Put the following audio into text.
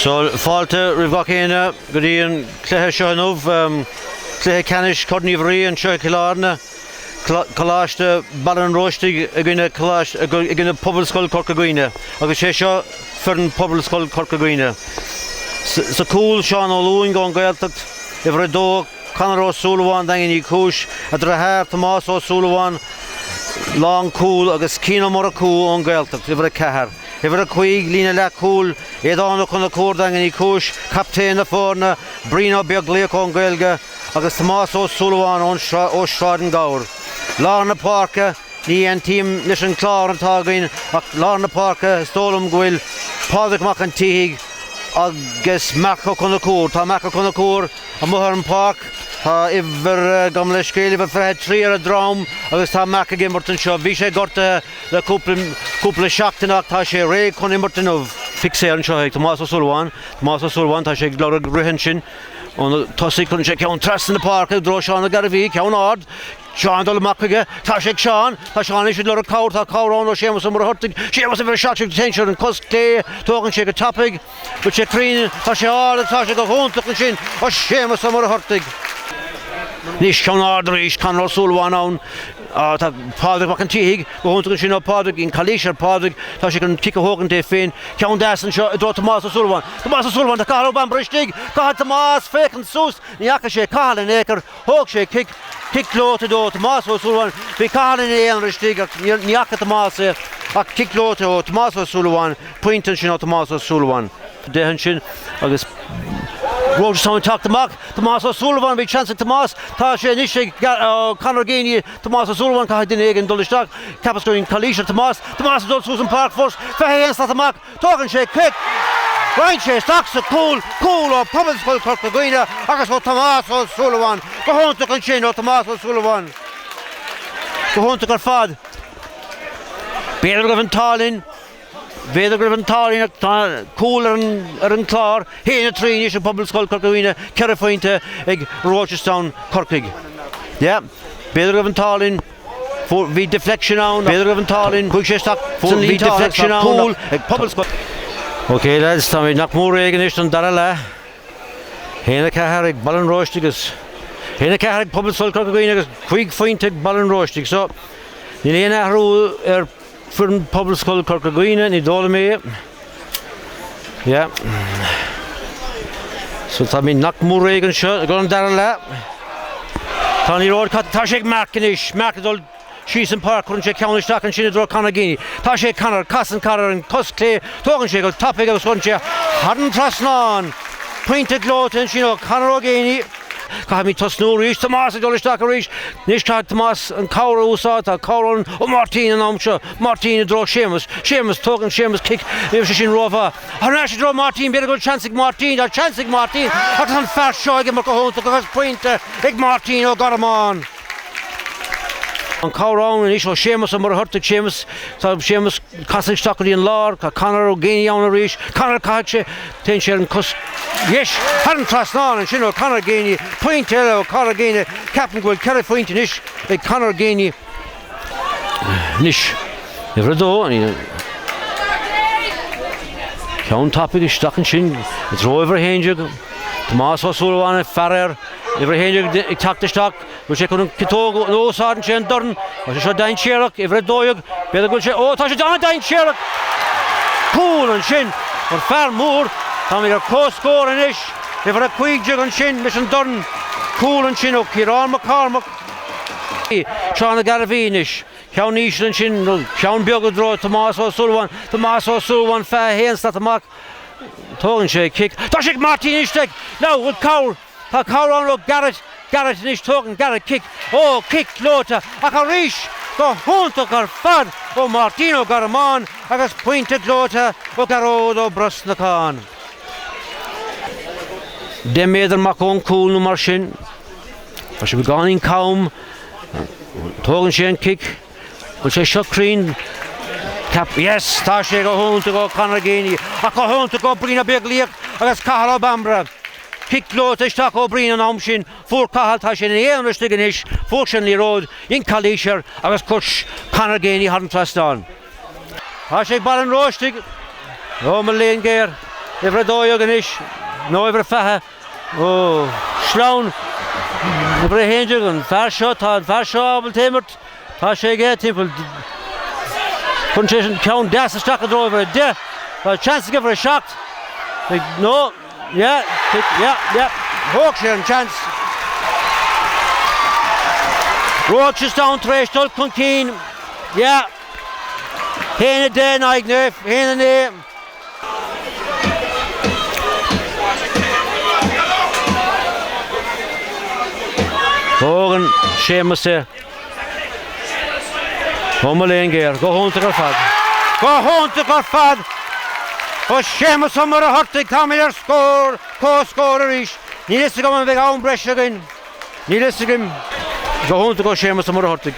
So fáilte ribhgachéine go dtíon cluiche seanmh cluiche canis cordníomhrí an seo Kilarna choláiste Ballan Roistig a gine Pobalscoil Corcaigíne agus sé seo fearn Pobalscoil Corcaigíne. Sa cúil Seán Ó Luain go an Gaeltacht i bhre dó Conor Ó Súilleabháin dagan í cúis a dtretheir Tomás Ó Súilleabháin lán cúil agus cína mar a cúil an Gaeltacht i bhre cethir. I bhre chuig lína le cúil éadánach chun na cúir dagan í cúis captéin na fórna Brino Beaglaíoch an Gaeilge agus Tomás Ó Súilleabháin ó Stráden Gabhar. Lár na Páirce ní an tím leis an clár an tágainn ach lár na Páirce stólam go bhfuil Pádraig Mac an Tíigh agus Marco chun na cúr. Tá Marco chun na cúr a muthar an Park tá iver gam le scéala bh freihead trí ar a drám agus tá Marco gimmart an seo. Bhí sé gorta le cúpla seachtainach tá sé ré chun immart an fixé an seo ag Tomás Ó Súilleabháin. Tomás Ó Súilleabháin tá sé glóra ruithin sin ón tosaigh chun sé ceann tras na Páirce dro Seán na Garabhí ceann ád. Seán dul macaige, tá sé Seán, tá Seán is le a cáir tá cárán ó Séamus am Hortig, Séamus a bhar seaigh tenseir an cos clé, tógann sé go tapig, go sé trín, tá sé ála, tá sé go húntaach an sin ó Séamus am Hortig. Nís ceann ád rís Conor Ó Súilleabháin ann, tá Pádraig Mac an Tíigh, go húntaach an sin ó Pádraig in Calísear Pádraig, tá sé gon kick a hógan dé féin, ceann deas an seo i dro Tomás Ó Súilleabháin. Tomás Ó Súilleabháin tá cáil ó ban bristig, cáil Tomás féchan sús, níacha sé cáil in écar, hóg sé kick lóta dó Tomás Ó Súilleabháin, bhí cáil in éan ristig ach níacha Tomás ach kick lóta ó Tomás Ó Súilleabháin, pointan sin ó Tomás Ó Súilleabháin. Déhan sin agus Roger Simon talked Tomás Ó Súilleabháin bhí chance Tomás tá sé níos Conor Géine Tomás Ó Súilleabháin cai duine éigean dul isteach capas go in Calísear Tomás dul Susan Park fós fehéan sta amach tógann sé kick Rhaid sé staach sa cúil ó Pobalscoil Corcaigíne agus ó Tomás Ó Súilleabháin go húntaach an sin ó Tomás Ó Súilleabháin go húntaach ar fad. Béidir go bhfuil an tálinn ach cúil ar an clár héana trín is an Pobalscoil Corcaigíne ceithre faointe ag Rochestown Corcaig. Béidir go bhfuil an tálinn bhí deflection ann, béidir go bhfuil an tálinn chuig sé staach bhí deflection ann cúil ag Pobalscoil. Okay lads, tá mé nach mór éigean is an dara le. Héana cethir ag Ballan Roistig agus héana cethir ag Pobalscoil Corcaigíne agus chuig faointe ag Ballan Roistig. So ní léana ahrú ar fearn Pobalscoil Corcaigíne ní dóla mé. So tá mé nach mór éigean seo go an dara le. Tá ní ród tá sé ag Marcan is, Marcan dul Sheeson Park chun sé ceann isteach an sin dro Conor Géine. Tá sé Conor casan Conor an cos clé tógann sé go tapig agus chun sé hadan trasnán pointe glóta an sin ó Conor Ó Géine. Ca mí tosnú rís Tomás a dul isteach a rís. Níos tá Tomás an cabhar úsá tá cabhar ó Martin an am seo. Martin a dro Séamus. Séamus tógann Séamus kick níor sé sin rófa. Ná sé dro Martin beidir go chanceigh Martin tá chanceigh Martin ach an fearr seo ag mar go húntaach agus pointe ag Martin ó Garamán. An cabhrán is ó Séamus am Hortig Séamus tá Séamus casan isteach í an lár tá Conor Ó Géine ann a rís. Conor caiid sé ten sé an cos hadan trasnán an sin ó Conor Géine pointe eile ó Conor Géine ceapan go bhfuil ceithre faointe níos ag Conor Géine níos i bhre dó ceann tapig isteach an sin i dro iver héinteag Tomás Ó Súilleabháin fearir i bhre héinteag ag teacht isteach go sé chun citóg an ósádan sé an dorn tá sé seo dain séireach i bhre dóideag beidir go sé tá sé dain séireach cúil an sin an fearr mór tá mé ar cóscóir an is i bhre chuigdeag an sin leis an dorn cúil an sin ó Ciarán McCormack Seán na Garabhí is ceann níos an sin ceann beag dro Tomás Ó Súilleabháin Tomás Ó Súilleabháin fehéan sta amach tógann sé kick tá sé Martin isteach ná bhfuil cabhar tá cabhrán ó Garrett níos tógann Garrett kick kick lóta ach a rís go húntaach ar fad ó Martin ó Garamán agus pointe lóta ó Garód ó Brosnacán. De méidir mac ón cúil mar sin tá sé beánaín caum tógann sé an kick go sé seo crín tá sé go húntaach ó Conor Géine ach go húntaach ó Brino Beaglaíoch agus Cathal Ó Bambra. Kick lóta isteach ó Brino an am sin fuair Cathal tá sin éan ristig inis fuair sin líród in Calísear agus cuis Conor Géine hadan trasnán. Tá sé Ballan Roistig ó mar léon géir Ifra dói ganis. No ifra faha. Oh, Sloan. Ifra Henjig fair shot abel temert. Ta sé get timpel. Punchation count das stuck a driver de. A chance to give her a shot. No. Yeah. Hawkshire chance. Roaches down trash tot Conceen. Yeah. Hene den Eignef. Hene. Hogan Seamus. Homelengeer. Go home to Garfad. Og Seamus har hartig kommer score. Co-scorer is. Nilsegam weg on Brescia again. Nilsegam. Go home to Seamus har hartig.